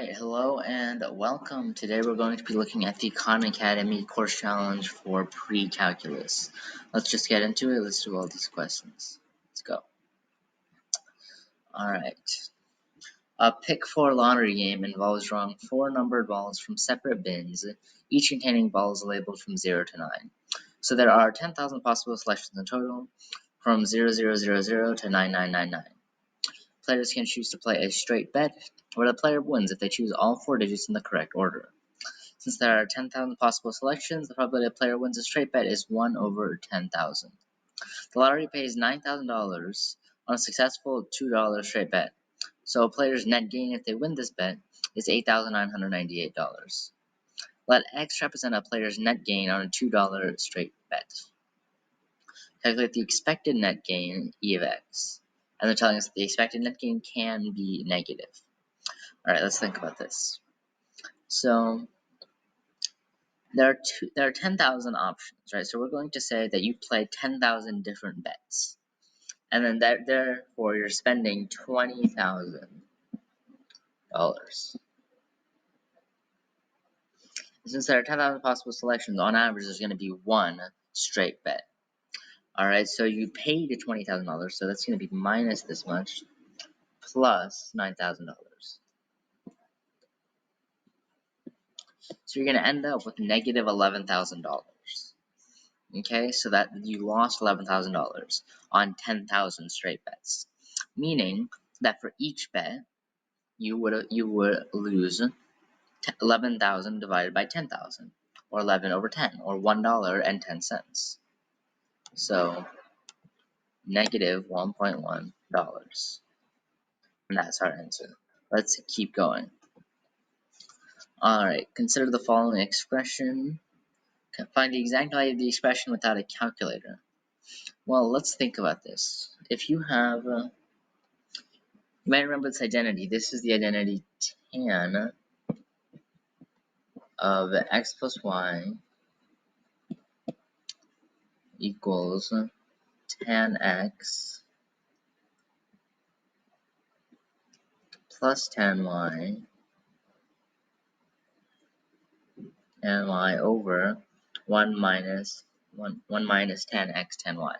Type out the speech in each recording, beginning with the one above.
Alright, hello and welcome. Today we're going to be looking at the Khan Academy course challenge for Precalculus. Let's just get into it. Let's do all these questions. Let's go. Alright. A pick 4 lottery game involves drawing 4 numbered balls from separate bins, each containing balls labeled from 0 to 9. So there are 10,000 possible selections in total, from 0000 to 9999. Players can choose to play a straight bet, where the player wins if they choose all 4 digits in the correct order. Since there are 10,000 possible selections, the probability a player wins a straight bet is 1 over 10,000. The lottery pays $9,000 on a successful $2 straight bet, so a player's net gain if they win this bet is $8,998. Let X represent a player's net gain on a $2 straight bet. Calculate the expected net gain, E of X. And they're telling us that the expected net gain can be negative. Alright, let's think about this. So there are 10,000 options, right? So we're going to say that you play 10,000 different bets. And then therefore you're spending $20,000. Since there are 10,000 possible selections, on average there's going to be one straight bet. Alright, so you paid $20,000, so that's going to be minus this much, plus $9,000. So you're going to end up with negative $11,000. Okay, so that you lost $11,000 on 10,000 straight bets, meaning that for each bet you would lose 11,000 divided by 10,000, or 11 over 10, or $1.10. So negative $1.1, and that's our answer. Let's keep going. Alright, consider the following expression. Find the exact value of the expression without a calculator. Well, let's think about this. If you have, you might remember this identity. This is the identity tan of x plus y equals tan x plus tan y over 1 minus tan x tan y,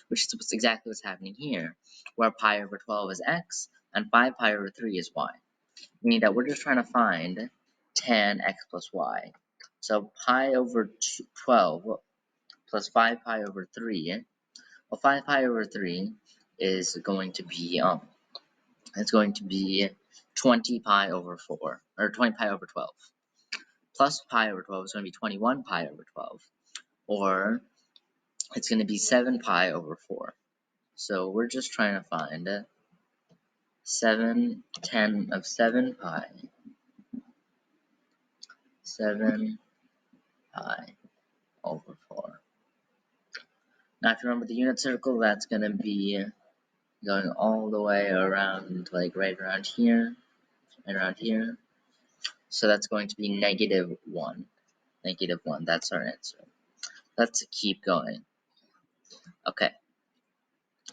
which is exactly what's happening here, where pi over 12 is x and 5 pi over 3 is y, meaning that we're just trying to find tan x plus y. So pi over 12 plus 5 pi over 3, well, 5 pi over 3 is going to be, it's going to be 20 pi over 4, or 20 pi over 12. Plus pi over 12 is going to be 21 pi over 12, or it's going to be 7 pi over 4. So we're just trying to find 10 of 7 pi, 7 pi over 4. Now if you remember the unit circle, that's going to be going all the way around, like right around here, So that's going to be negative 1. Negative 1, that's our answer. Let's keep going. Okay.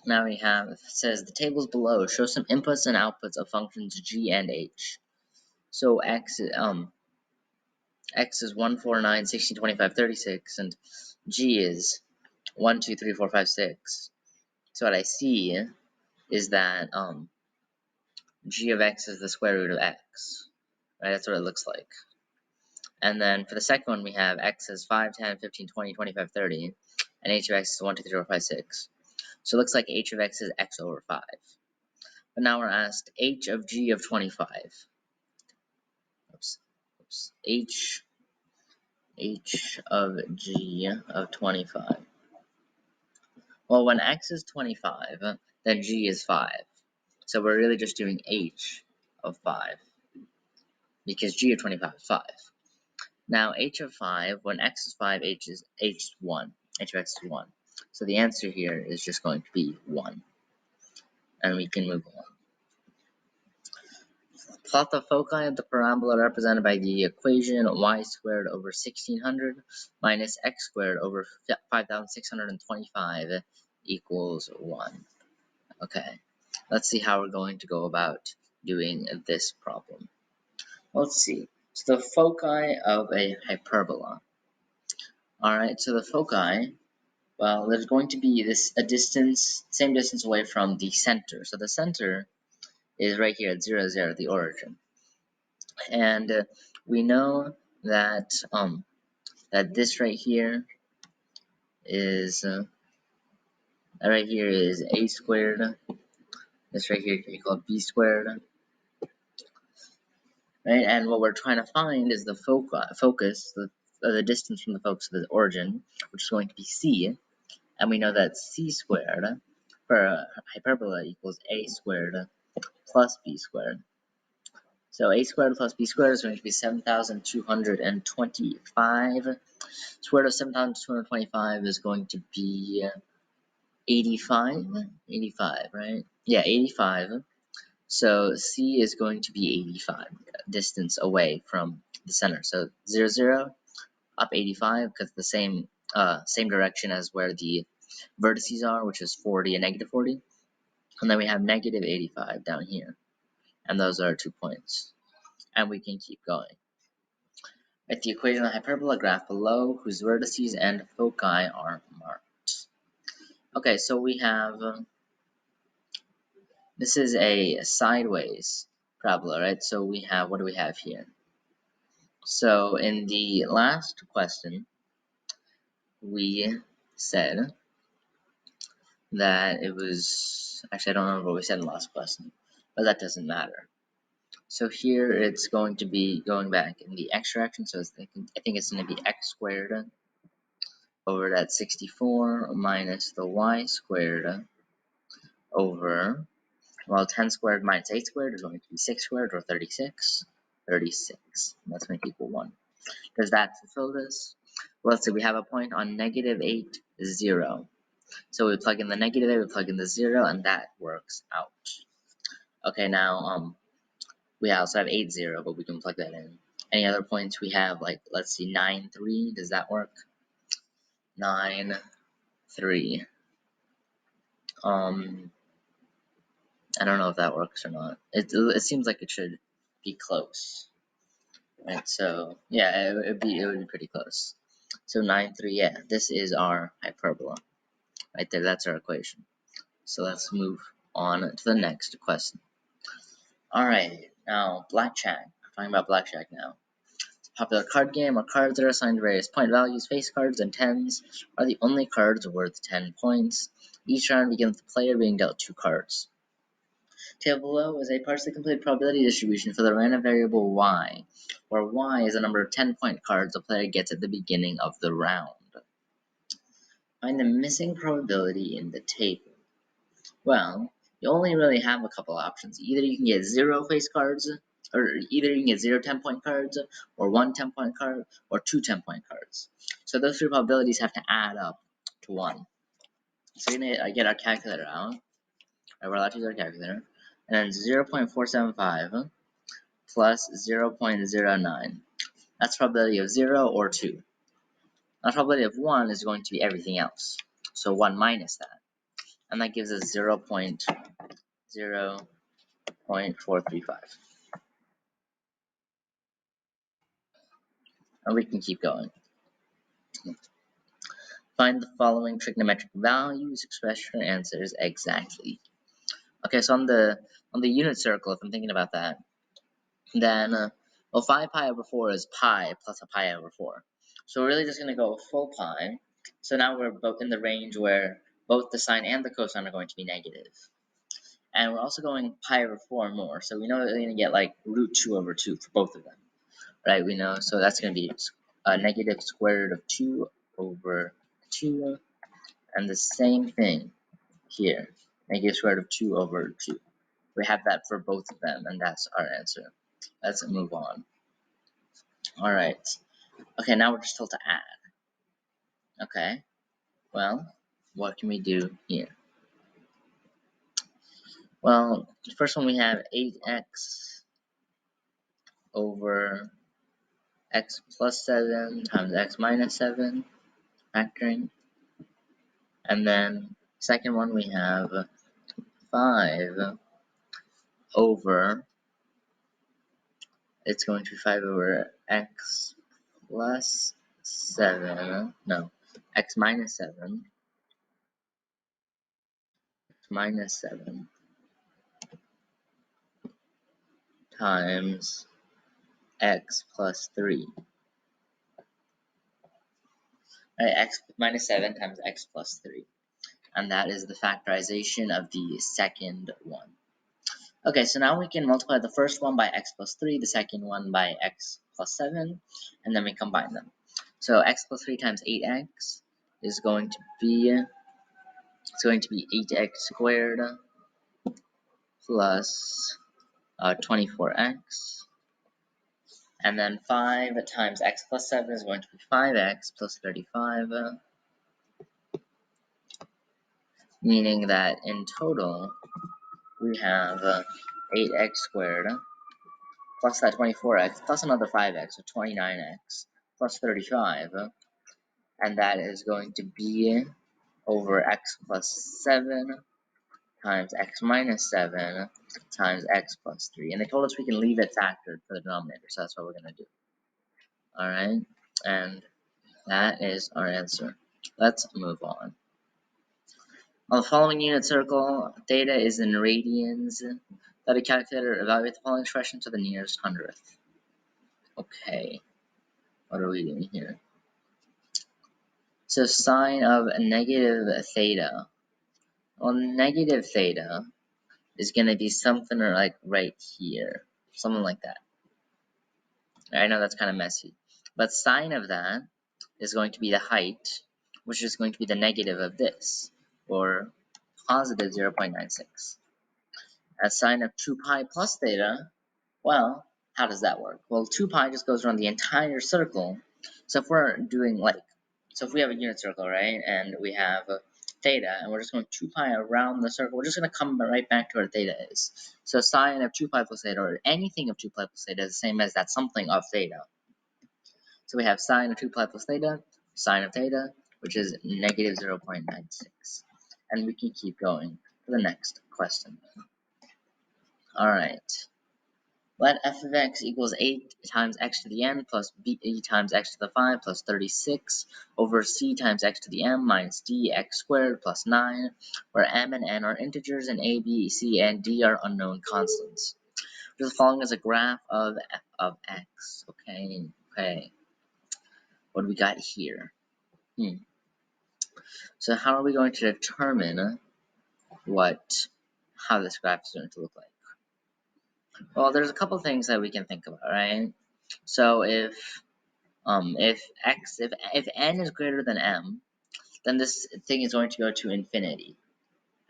Now we have, it says the tables below show some inputs and outputs of functions g and h. So x is 1, 4, 9, 16, 25, 36, and g is 1, 2, 3, 4, 5, 6. So what I see is that g of x is the square root of x. Right, that's what it looks like. And then for the second one, we have x is 5, 10, 15, 20, 25, 30, and h of x is 1, 2, 3, 4, 5, 6. So it looks like h of x is x over 5. But now we're asked h of g of 25. H of g of 25. Well, when x is 25, then g is 5. So we're really just doing h of 5, because g of 25 is 5. Now h of 5, when x is 5, h is 1. H of x is 1. So the answer here is just going to be 1. And we can move on. Plot the foci of the parabola represented by the equation y squared over 1600 minus x squared over 5625 equals 1. Okay, let's see how we're going to go about doing this problem. Let's see. So the foci of a hyperbola. Alright, so the foci, well, there's going to be a distance, same distance away from the center. So the center is right here at 0, 0, the origin. And we know that that this right here is a squared. This right here can be called b squared, right? And what we're trying to find is the focus, the distance from the focus to the origin, which is going to be c. And we know that c squared for a hyperbola equals a squared plus b squared. So a squared plus b squared is going to be 7,225. Square root of 7,225 is going to be 85. 85, right? Yeah, 85. So C is going to be 85 distance away from the center. So 0, 0, up 85 because the same direction as where the vertices are, which is 40 and negative 40. And then we have negative 85 down here. And those are 2 points. And we can keep going. Write the equation of the hyperbola graph below, whose vertices and foci are marked. Okay, so we have, this is a sideways parabola, right? So we have, what do we have here? So in the last question, we said that it was, actually I don't remember what we said in the last question, but that doesn't matter. So here it's going to be going back in the x direction, so I think it's going to be x squared over that 64 minus the y squared over, well, 10 squared minus 8 squared is going to be 6 squared, or 36. 36. That's going to equal 1. Does that fulfill this? Well, let's see. We have a point on negative 8, 0. So we plug in the negative 8, we plug in the 0, and that works out. Okay, now we also have 8, 0, but we can plug that in. Any other points we have, like, let's see, 9, 3. Does that work? 9, 3. I don't know if that works or not. It seems like it should be close, right? So yeah, it would be pretty close. So 9, 3, yeah, this is our hyperbola, right there. That's our equation. So let's move on to the next question. All right, now Blackjack. We're talking about Blackjack now. It's a popular card game where cards that are assigned various point values. Face cards and tens are the only cards worth 10 points. Each round begins with the player being dealt 2 cards. Table below is a partially complete probability distribution for the random variable y, where y is the number of 10-point cards the player gets at the beginning of the round. Find the missing probability in the table. Well, you only really have a couple options. Either you can get 0 face cards, or either you can get 0 10-point cards, or 1 10-point card, or 2 10-point cards. So those 3 probabilities have to add up to 1. So we're going to get our calculator out. We're allowed to use our calculator. And then 0.475 plus 0.09. That's probability of 0 or 2. Now probability of 1 is going to be everything else. So 1 minus that. And that gives us 0.435. And we can keep going. Find the following trigonometric values, express your answers exactly. Okay, so on the unit circle, if I'm thinking about that, then well, 5 pi over 4 is pi plus a pi over 4. So we're really just going to go full pi. So now we're both in the range where both the sine and the cosine are going to be negative. And we're also going pi over 4 more. So we know that we're going to get like root 2 over 2 for both of them. Right, we know. So that's going to be a negative square root of 2 over 2. And the same thing here. Negative square root of 2 over 2. We have that for both of them, and that's our answer. Let's move on. All right. Okay, now we're just told to add. Okay. Well, what can we do here? Well, the first one we have 8x over x plus 7 times x minus 7, factoring. And then second one we have 5 over it's going to be 5 over x plus 7, no, x minus 7, times x plus 3. Right, x minus 7 times x plus 3. And that is the factorization of the second one. Okay, so now we can multiply the first one by x plus 3, the second one by x plus 7, and then we combine them. So x plus 3 times 8x is going to be 8x squared plus 24x. And then 5 times x plus 7 is going to be 5x plus 35, meaning that in total we have 8x squared plus that 24x plus another 5x, so 29x plus 35, and that is going to be over x plus 7 times x minus 7 times x plus 3. And they told us we can leave it factored for the denominator, so that's what we're going to do. Alright, and that is our answer. Let's move on. On the following unit circle, theta is in radians. Let a calculator evaluate the following expression to the nearest hundredth. Okay, what are we doing here? So sine of negative theta. Well, negative theta is going to be something like right here. Something like that. I know that's kind of messy. But sine of that is going to be the height, which is going to be the negative of this, or positive 0.96. As sine of 2 pi plus theta, well, how does that work? Well, 2 pi just goes around the entire circle. So if we're doing so if we have a unit circle, right, and we have theta, and we're just going 2 pi around the circle, we're just going to come right back to where theta is. So sine of 2 pi plus theta, or anything of 2 pi plus theta, is the same as that something of theta. So we have sine of 2 pi plus theta, sine of theta, which is negative 0.96. And we can keep going to the next question. Alright. Let f of x equals 8 times x to the n plus b times x to the 5 plus 36 over c times x to the m minus d x squared plus 9, where m and n are integers and a, b, c, and d are unknown constants. The following is a graph of f of x. Okay. What do we got here? So how are we going to determine how this graph is going to look like? Well, there's a couple things that we can think about, right? So if n is greater than m, then this thing is going to go to infinity.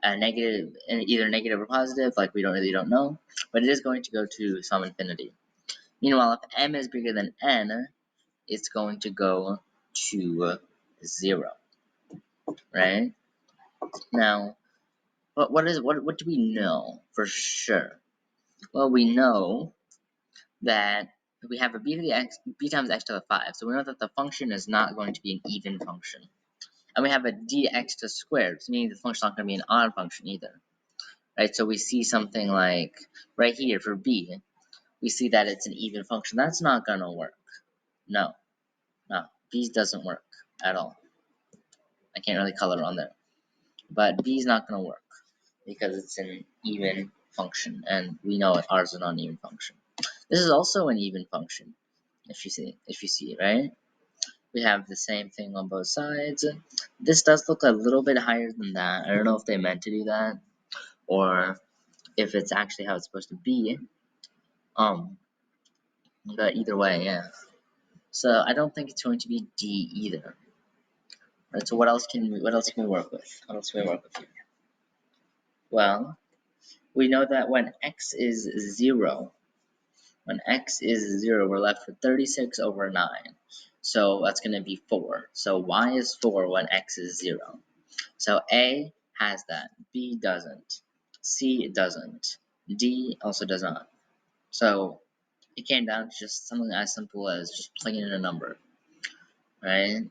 Negative, either negative or positive, like we really don't know, but it is going to go to some infinity. Meanwhile, if m is bigger than n, it's going to go to 0, right? Now, what do we know for sure? Well, we know that we have a b times x to the 5, so we know that the function is not going to be an even function. And we have a dx to squared, meaning the function is not going to be an odd function either. Right, so we see something like, right here for b, we see that it's an even function. That's not going to work. No, b doesn't work at all. I can't really color on there. But b is not going to work because it's an even function, and we know ours is not an even function. This is also an even function, if you see it, right? We have the same thing on both sides. This does look a little bit higher than that. I don't know if they meant to do that, or if it's actually how it's supposed to be. But either way, yeah. So I don't think it's going to be D either. Right, so what else can we work with? What else can we work with here? Well, we know that when x is 0, we're left with 36 over 9. So that's going to be 4. So y is 4 when x is 0. So A has that, B doesn't, C doesn't, D also does not. So it came down to just something as simple as just plugging in a number, right?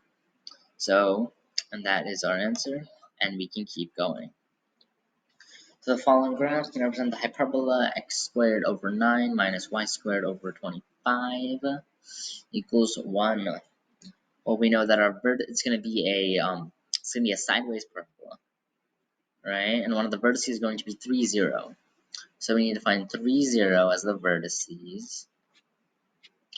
So, and that is our answer, and we can keep going. So the following graphs can represent the hyperbola x squared over 9 minus y squared over 24. 5 equals 1. Well, we know that it's going to be a sideways parabola, right? And one of the vertices is going to be 3, 0. So we need to find 3, 0 as the vertices.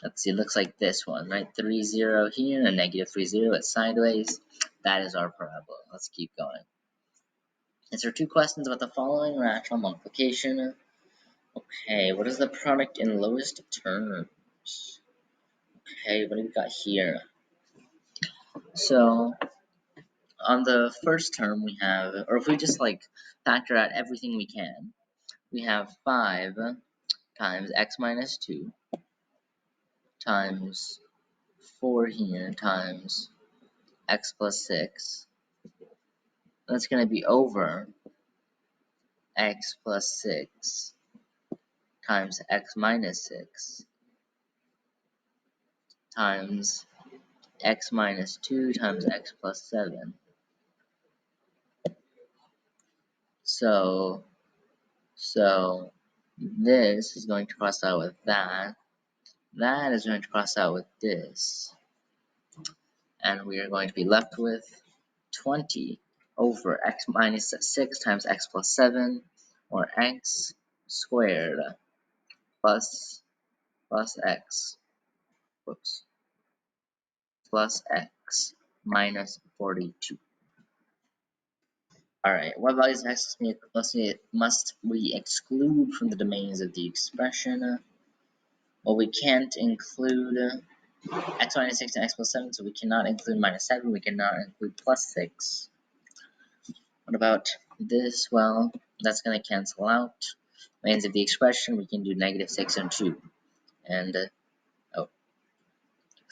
Let's see, it looks like this one, right? 3, 0 here and negative 3, 0. It's sideways. That is our parabola. Let's keep going. Answer 2 questions about the following rational multiplication. Okay, what is the product in lowest terms? Okay, what do we got here? So, on the first term we have, or if we just like factor out everything we can, we have 5 times x minus 2 times 4 here times x plus 6. That's going to be over x plus 6 times x minus 6 times x minus 2 times x plus 7. So this is going to cross out with that. That is going to cross out with this. And we are going to be left with 20 over x minus 6 times x plus 7, or x squared plus x, whoops, plus x minus 42. Alright, what values of x must we exclude from the domains of the expression? Well, we can't include x minus 6 and x plus 7, so we cannot include minus 7, we cannot include plus 6. What about this? Well, that's going to cancel out. Domains of the expression, we can do negative 6 and 2. And, oh,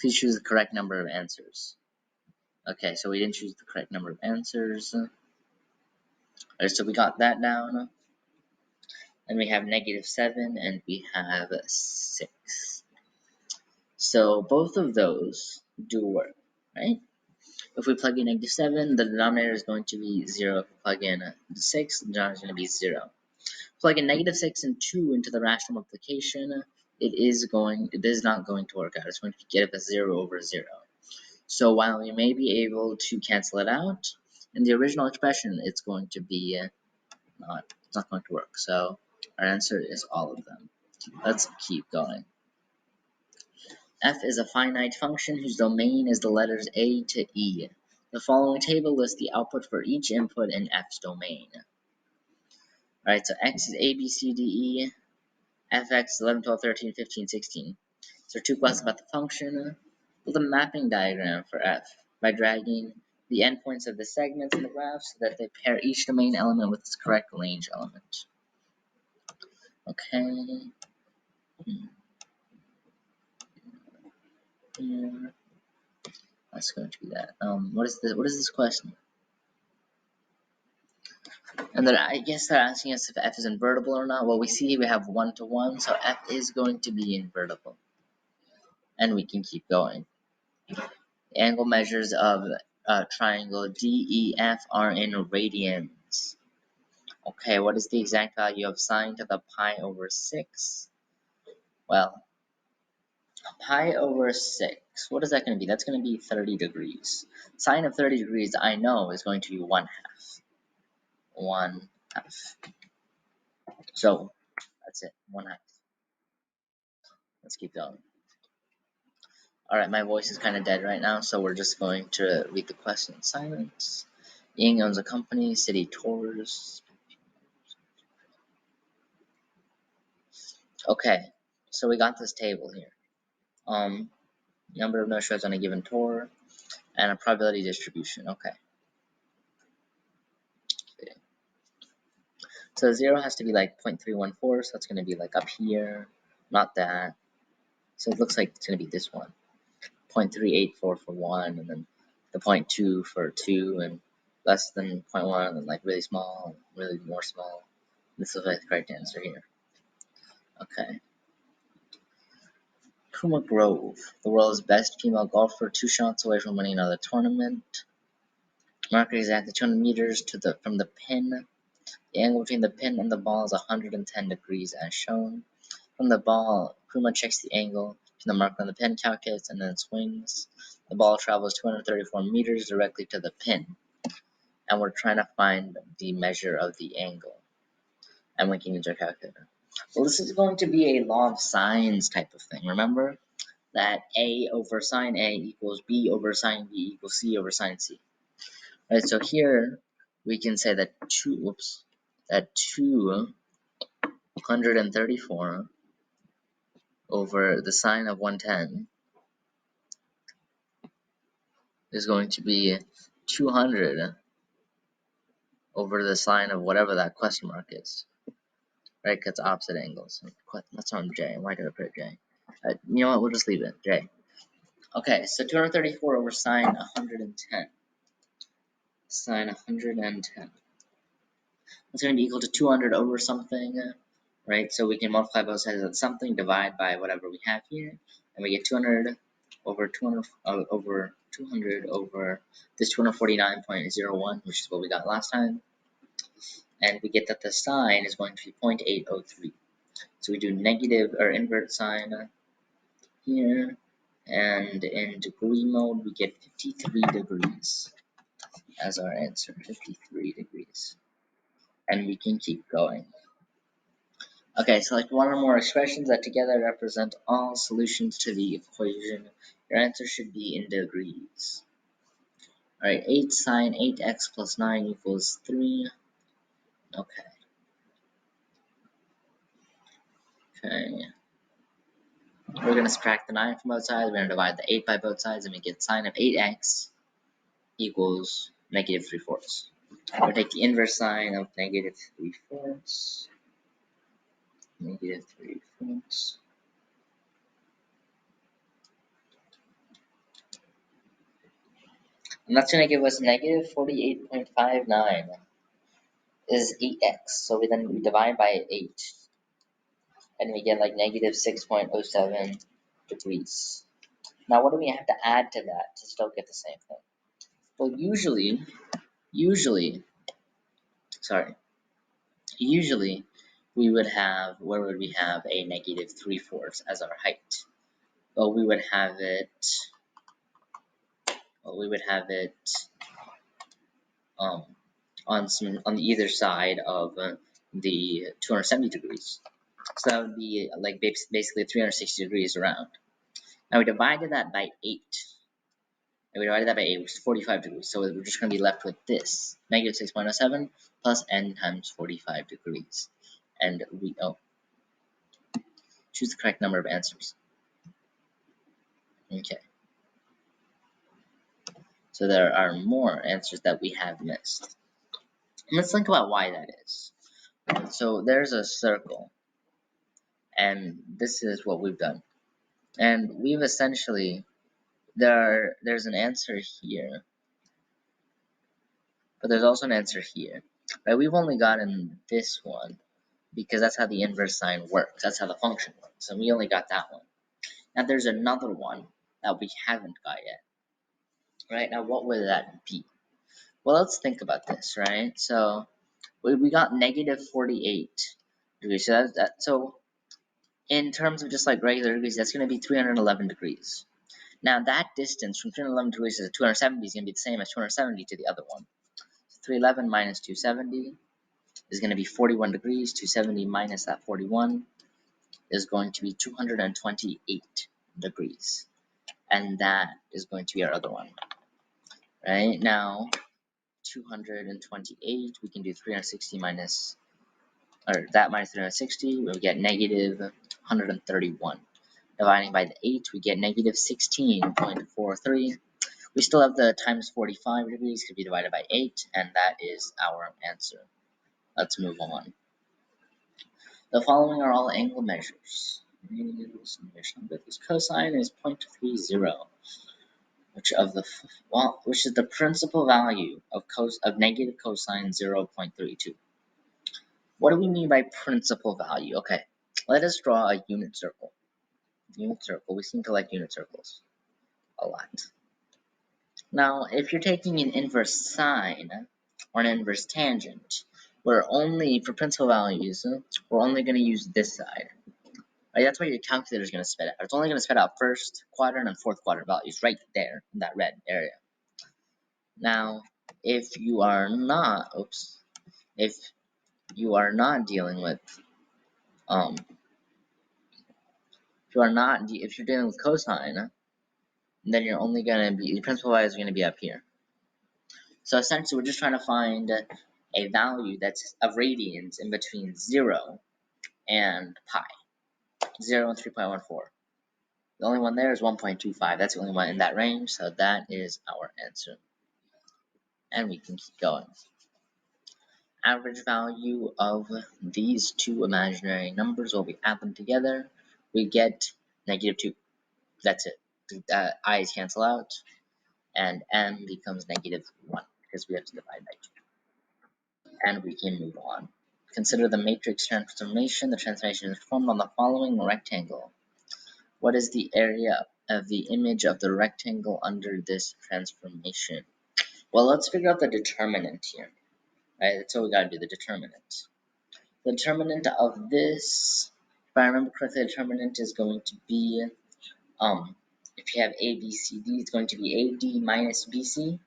please choose the correct number of answers. Okay, so we didn't choose the correct number of answers. Alright, so we got that down. And we have negative 7 and we have 6. So both of those do work, right? If we plug in negative 7, the denominator is going to be 0. If we plug in 6, the denominator is going to be 0. Plug in negative 6 and 2 into the rational multiplication, it is not going to work out. It's going to give us 0 over 0. So while we may be able to cancel it out, in the original expression, it's going to be it's not going to work. So our answer is all of them. Let's keep going. F is a finite function whose domain is the letters A to E. The following table lists the output for each input in F's domain. Alright, so X is A, B, C, D, E. Fx 11, 12, 13, 15, 16. So 2 questions about the function. Build a mapping diagram for F by dragging the endpoints of the segments in the graph so that they pair each domain element with its correct range element. Okay. Here. That's going to be that. What is this question? And then I guess they're asking us if F is invertible or not. Well, we see we have 1 to 1, so F is going to be invertible. And we can keep going. The angle measures of triangle DEF are in radians. Okay, what is the exact value of sine to the pi over 6? Well, pi over 6, what is that going to be? That's going to be 30 degrees. Sine of 30 degrees, I know, is going to be 1/2. 1/2. So, that's it, 1/2. Let's keep going. Alright, my voice is kind of dead right now, so we're just going to read the question in silence. Ying owns a company, city tours. Okay, so we got this table here. Number of no-shows on a given tour, and a probability distribution. Okay. So 0 has to be like 0.314, so it's going to be like up here, not that. So it looks like it's going to be this one. 0.384 for 1, and then the 0.2 for 2, and less than 0.1, and then like really small, really more small. This is like the correct answer here. Okay. Kuma Grove, the world's best female golfer, 2 shots away from winning another tournament. Mark exactly 200 meters from the pin. The angle between the pin and the ball is 110 degrees as shown. From the ball, Kuma checks the angle The mark on the pin calculates and then swings. The ball travels 234 meters directly to the pin. And we're trying to find the measure of the angle. And we can use our calculator. Well, this is going to be a law of sines type of thing. Remember that A over sine A equals B over sine B equals C over sine C. Right, so here we can say that 234 over the sine of 110 is going to be 200 over the sine of whatever that question mark is, right? Because it's opposite angles. That's on J. Why did I put J? You know what? We'll just leave it, J. Okay, so 234 over sine 110. Sine 110. It's going to be equal to 200 over something, right? So we can multiply both sides of something, divide by whatever we have here, and we get 200 over 200 over 200 over this 249.01, which is what we got last time. And we get that the sine is going to be 0.803. So we do negative or invert sine here, and in degree mode we get 53 degrees as our answer, 53 degrees. And we can keep going. Okay, select one or more expressions that together represent all solutions to the equation. Your answer should be in degrees. Alright, 8 sine 8x plus 9 equals 3. Okay. We're going to subtract the 9 from both sides. We're going to divide the 8 by both sides, and we get sine of 8x equals negative 3/4. We'll take the inverse sine of negative 3/4. Negative 3/4. And that's going to give us negative 48.59 is 8x. So we divide by 8. And we get like negative 6.07 degrees. Now what do we have to add to that to still get the same thing? Well, usually we would have, where would we have a negative 3/4 as our height? Well, we would have it on either side of the 270 degrees. So that would be like basically 360 degrees around. Now we divided that by 8. And we divided that by 8, which is 45 degrees. So we're just going to be left with this, negative 6.07 plus n times 45 degrees. And we choose the correct number of answers. Okay. So there are more answers that we have missed. And let's think about why that is. So there's a circle, and this is what we've done. And we've essentially, there's an answer here, but there's also an answer here. Right? We've only gotten this one because that's how the inverse sine works. That's how the function works. And we only got that one. Now there's another one that we haven't got yet. Right? Now what would that be? Well, let's think about this, right? So we got negative 48 degrees. So in terms of just like regular degrees, that's going to be 311 degrees. Now that distance from 311 degrees to 270 is going to be the same as 270 to the other one. So 311 minus 270 is going to be 41 degrees. 270 minus that 41 is going to be 228 degrees. And that is going to be our other one. Right? Now, 228, we can do 360 minus, or that minus 360, we get negative 131. Dividing by the 8, we get negative 16.43. We still have the times 45 degrees to be divided by 8, and that is our answer. Let's move on. The following are all angle measures. Cosine is 0.30, which is the principal value of negative cosine 0.32. What do we mean by principal value? Okay, let us draw a unit circle. Unit circle. We seem to like unit circles a lot. Now, if you're taking an inverse sine or an inverse tangent, for principal values, we're only going to use this side. Right, that's where your calculator is going to spit out. It's only going to spit out first quadrant and fourth quadrant values right there in that red area. Now, if you are not, if you are not dealing with, if you're dealing with cosine, then you're only going to be, the principal value is going to be up here. So essentially, we're just trying to find a value that's of radians in between 0 and pi. 0 and 3.14. The only one there is 1.25. That's the only one in that range, so that is our answer. And we can keep going. Average value of these two imaginary numbers, when we add them together, we get -2. That's it. I's cancel out, and m becomes -1 because we have to divide by 2. And we can move on. Consider the matrix transformation. The transformation is performed on the following rectangle. What is the area of the image of the rectangle under this transformation? Well, let's figure out the determinant here. Right, that's what we gotta do, the determinant. The determinant of this, if I remember correctly, the determinant is going to be, if you have A, B, C, D, it's going to be AD minus BC.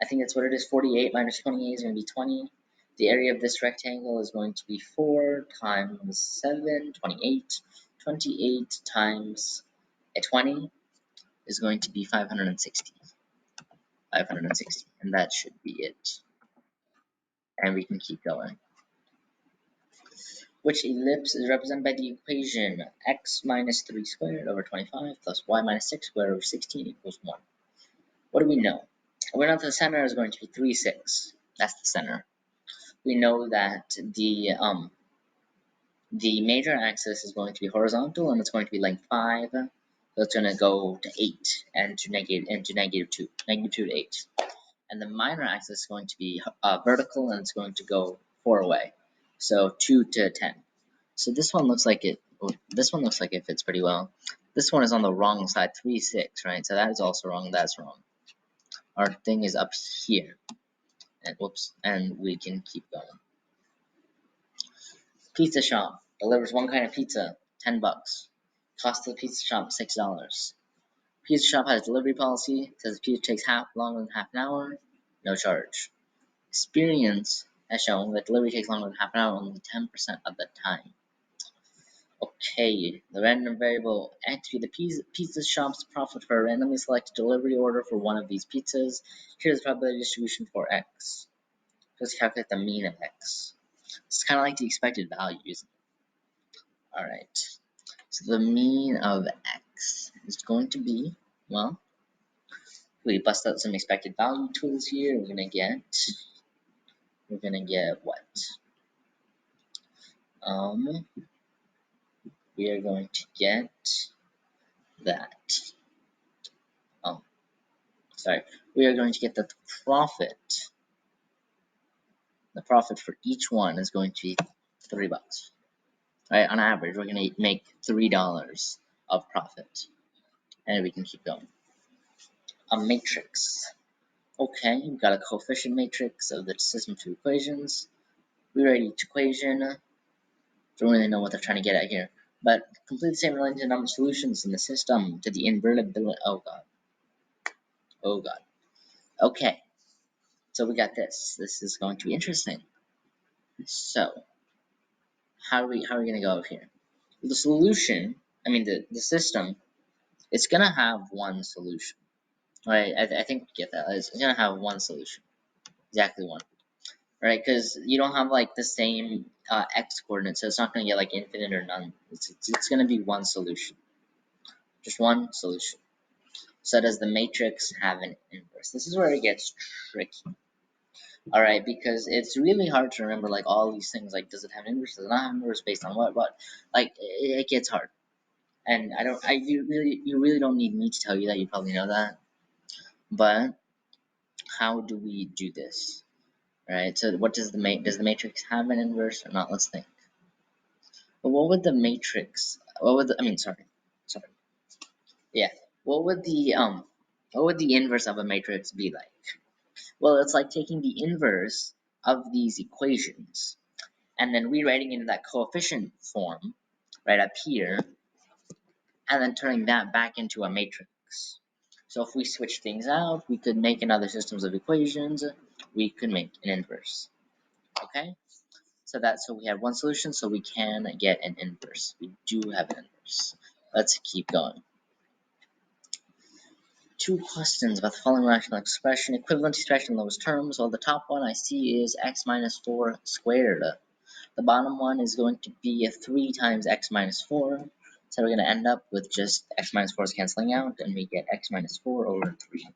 I think that's what it is. 48 minus 28 is going to be 20. The area of this rectangle is going to be 4 times 7, 28. 28 times 20 is going to be 560. 560, and that should be it. And we can keep going. Which ellipse is represented by the equation x minus 3 squared over 25 plus y minus 6 squared over 16 equals 1. What do we know? We know that the center is going to be 3, 6. That's the center. We know that the major axis is going to be horizontal, and it's going to be length 5. So it's going to go to 8 and to negative 2, -2 to 8. And the minor axis is going to be vertical, and it's going to go 4 away. So 2 to 10. So this one looks like it. This one looks like it fits pretty well. This one is on the wrong side, 3, 6, right? So that is also wrong. That's wrong. Our thing is up here, and whoops, and we can keep going. Pizza shop delivers one kind of pizza, $10. Cost of the pizza shop $6. Pizza shop has delivery policy. Says the pizza takes longer than half an hour. No charge. Experience has shown that delivery takes longer than half an hour only 10% of the time. Okay, the random variable x be the pizza shop's profit for a randomly selected delivery order for one of these pizzas. Here's the probability distribution for x. Let's calculate the mean of x. It's kind of like the expected value, isn't it? Alright, so the mean of x is going to be, well, we bust out some expected value tools here. We're gonna get what? We are going to get that. We are going to get that the profit for each one is going to be $3. Right? On average, we're going to make $3 of profit. And we can keep going. A matrix. Okay, we've got a coefficient matrix of the system of two equations. We write each equation. Don't really know what they're trying to get at here. But complete the same related number of solutions in the system to the invertibility. Oh god. Oh god. Okay. So we got this. This is going to be interesting. So how are we gonna go here? The solution, I mean the system, it's gonna have one solution. Right? I think we get that. It's gonna have one solution. Exactly one. Right? Because you don't have like the same x coordinate, so it's not gonna get like infinite or none. It's gonna be one solution. Just one solution. So does the matrix have an inverse? This is where it gets tricky. Alright, because it's really hard to remember like all these things, like does it have an inverse, does it not have an inverse, based on what? Like it gets hard. And you really don't need me to tell you that, you probably know that. But how do we do this? Alright, so what does the matrix have an inverse or not? Let's think. But what would the matrix yeah. What would the inverse of a matrix be like? Well, it's like taking the inverse of these equations and then rewriting it in that coefficient form, right up here, and then turning that back into a matrix. So if we switch things out, we could make another systems of equations. We could make an inverse. Okay? So we have one solution, so we can get an inverse. We do have an inverse. Let's keep going. 2 questions about the following rational expression. Equivalent expression in lowest terms. Well, the top one I see is x minus 4 squared. The bottom one is going to be 3 times x minus 4. So we're going to end up with just x minus 4 is canceling out, and we get x minus 4 over 3.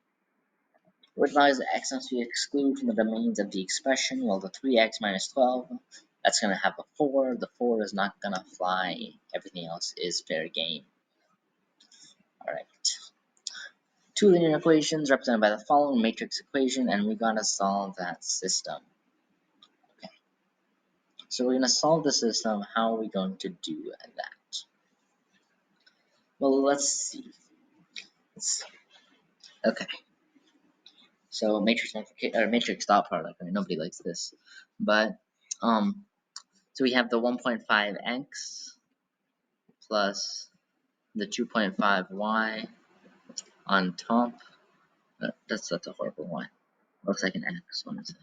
Recognize that x must be excluded from the domains of the expression. Well, the 3x minus 12, that's going to have a 4. The 4 is not going to fly. Everything else is fair game. Alright. 2 linear equations represented by the following matrix equation, and we're going to solve that system. Okay. So we're going to solve the system. How are we going to do that? Well, let's see. Okay. So matrix multiplication or matrix dot product. I mean, nobody likes this, but so we have the 1.5x plus the 2.5y on top. That's a horrible y. Looks like an x. What is it?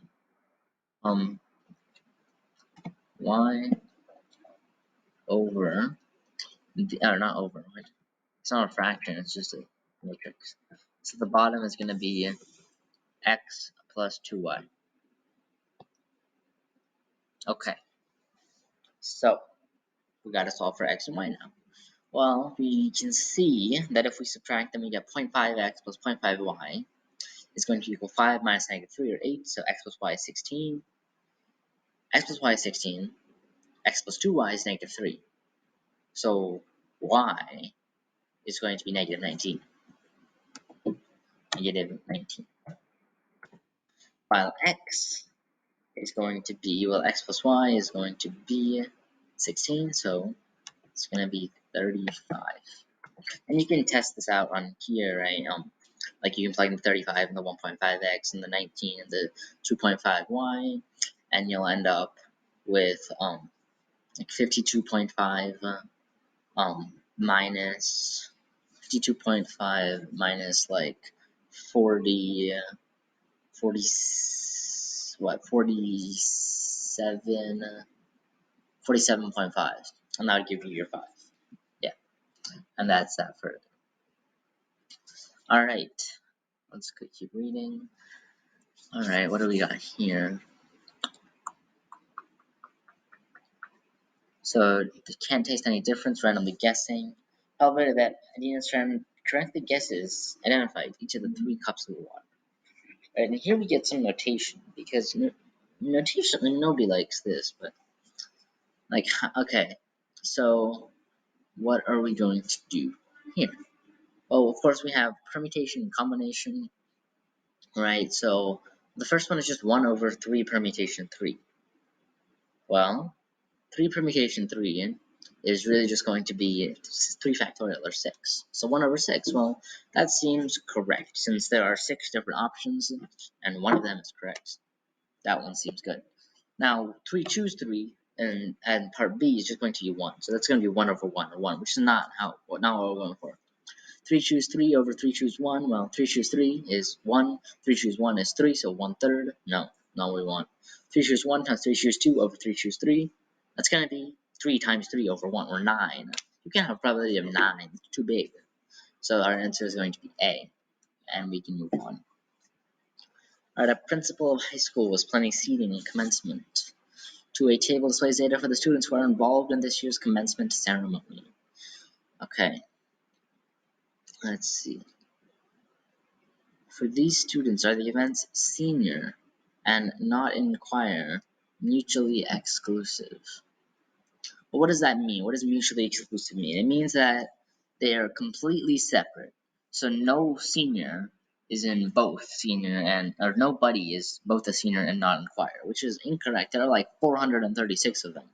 Y over, or not over. It's not a fraction. It's just a matrix. So the bottom is going to be x plus 2y. Okay. So we got to solve for x and y now. Well, we can see that if we subtract them, we get 0.5x plus 0.5y is going to equal 5 minus negative 3, or 8. So x plus y is 16. X plus y is 16. X plus 2y is negative 3. So y is going to be negative 19. Negative 19. While x is going to be, well, x plus y is going to be 16. So it's going to be 35. And you can test this out on here, right? Like you can plug in the 35 and the 1.5x and the 19 and the 2.5y, and you'll end up with like 52.5 minus 52.5 minus like 40 what 47.5, and that would give you your 5. Yeah, and that's that for it. All right, let's keep reading. All right, what do we got here? So they can't taste any difference, randomly guessing. However, that Adina's correctly guesses identified each of the 3 cups of water. Right, and here we get some notation, because notation, I mean, nobody likes this, but like, okay, so what are we going to do here? Well, of course, we have permutation combination, right? So the first one is just 1 over 3 permutation 3. Well, 3 permutation 3 is really just going to be 3 factorial, or 6. So 1 over 6, well, that seems correct, since there are 6 different options, and one of them is correct. That one seems good. Now, 3 choose 3, and part B is just going to be 1. So that's going to be 1 over 1, or 1, which is not what we're going for. 3 choose 3 over 3 choose 1. Well, 3 choose 3 is 1. 3 choose 1 is 3, so 1/3. No, we want 3 choose 1 times 3 choose 2 over 3 choose 3. That's going to be 3 times 3 over 1, or 9. You can't have a probability of 9. It's too big. So our answer is going to be A, and we can move on. Alright, a principal of high school was planning seating and commencement. To a table displays data for the students who are involved in this year's commencement ceremony. Okay, let's see. For these students, are the events senior and not in choir mutually exclusive? Well, what does that mean? What does mutually exclusive mean? It means that they are completely separate. So no senior is in both senior and, or nobody is both a senior and not in choir, which is incorrect. There are like 436 of them.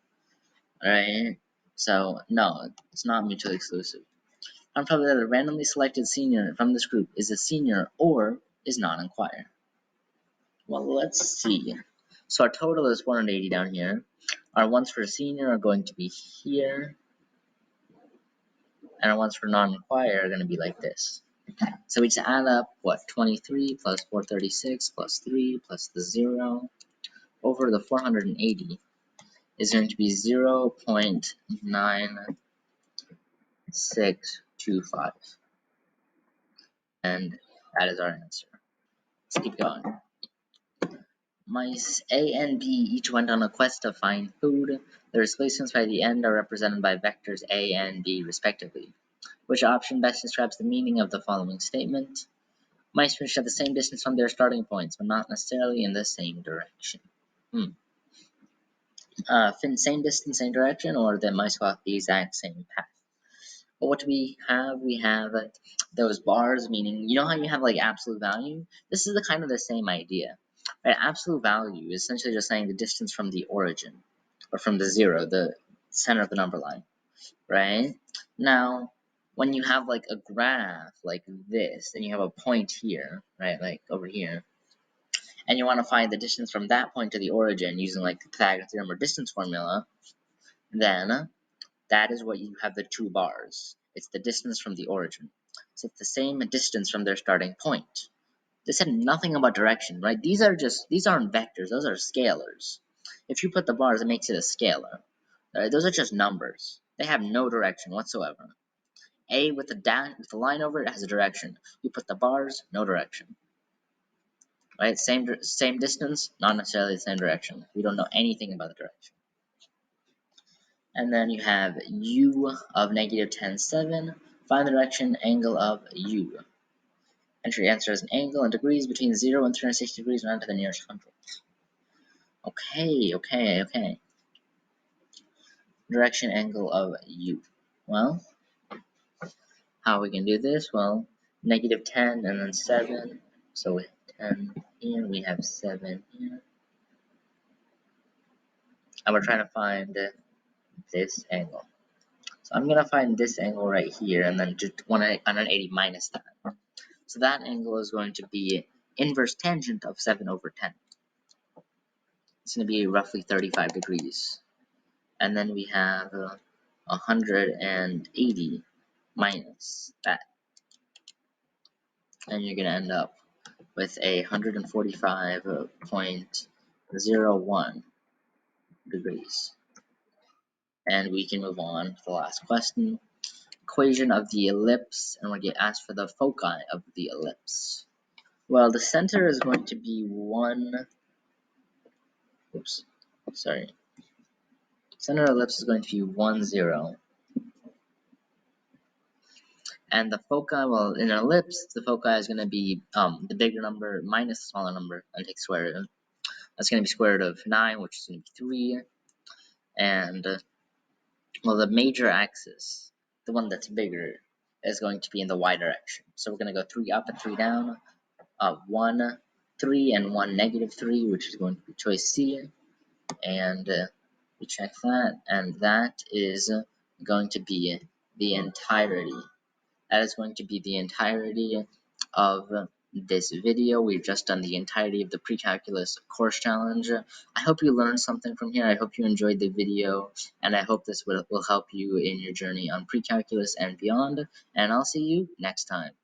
Alright? So no, it's not mutually exclusive. I'm probably that a randomly selected senior from this group is a senior or is not in choir. Well, let's see. So our total is 180 down here. Our ones for a senior are going to be here. and our ones for non-required are going to be like this. So we just add up, what, 23 plus 436 plus 3 plus the 0 over the 480 is going to be 0.9625. And that is our answer. Let's keep going. Mice A and B each went on a quest to find food. The displacements by the end are represented by vectors A and B respectively. Which option best describes the meaning of the following statement? Mice finished at the same distance from their starting points, but not necessarily in the same direction. Same distance, same direction, or the mice walk the exact same path? But what do we have? We have those bars, meaning, you know how you have like absolute value? This is the kind of the same idea. Right? Absolute value is essentially just saying the distance from the origin, or from the 0, the center of the number line, right? Now, when you have like a graph like this, and you have a point here, right, like over here, and you want to find the distance from that point to the origin using like the Pythagorean theorem or distance formula, then that is what you have the two bars. It's the distance from the origin. So it's the same distance from their starting point. This said nothing about direction, right? These aren't vectors, those are scalars. If you put the bars, it makes it a scalar. Right? Those are just numbers. They have no direction whatsoever. A with the line over it has a direction. You put the bars, no direction. Right? Same distance, not necessarily the same direction. We don't know anything about the direction. And then you have u of negative 10, 7. Find the direction angle of u. Enter your answer as an angle in degrees between 0 and 360 degrees round to the nearest hundredth. Okay. Direction angle of u. Well, how we can do this? Well, negative 10 and then 7. So with 10 here, we have 7 here. And we're trying to find this angle. So I'm going to find this angle right here and then just 180 minus that. So that angle is going to be inverse tangent of 7 over 10. It's going to be roughly 35 degrees. And then we have 180 minus that. And you're going to end up with a 145.01 degrees. And we can move on to the last question. Equation of the ellipse, and we'll get asked for the foci of the ellipse. Well, the center is going to be 1. Center of the ellipse is going to be 1, 0. And the foci, well, in an ellipse, the foci is going to be the bigger number minus the smaller number and take square root of. That's going to be square root of 9, which is going to be 3. And, well, the major axis, the one that's bigger, is going to be in the y direction. So we're going to go 3 up and 3 down. 1, 3, and 1, negative 3, which is going to be choice C. And we check that, and that is going to be the entirety. That is going to be the entirety of this video. We've just done the entirety of the Precalculus course challenge. I hope you learned something from here. I hope you enjoyed the video, and I hope this will help you in your journey on Precalculus and beyond. And I'll see you next time.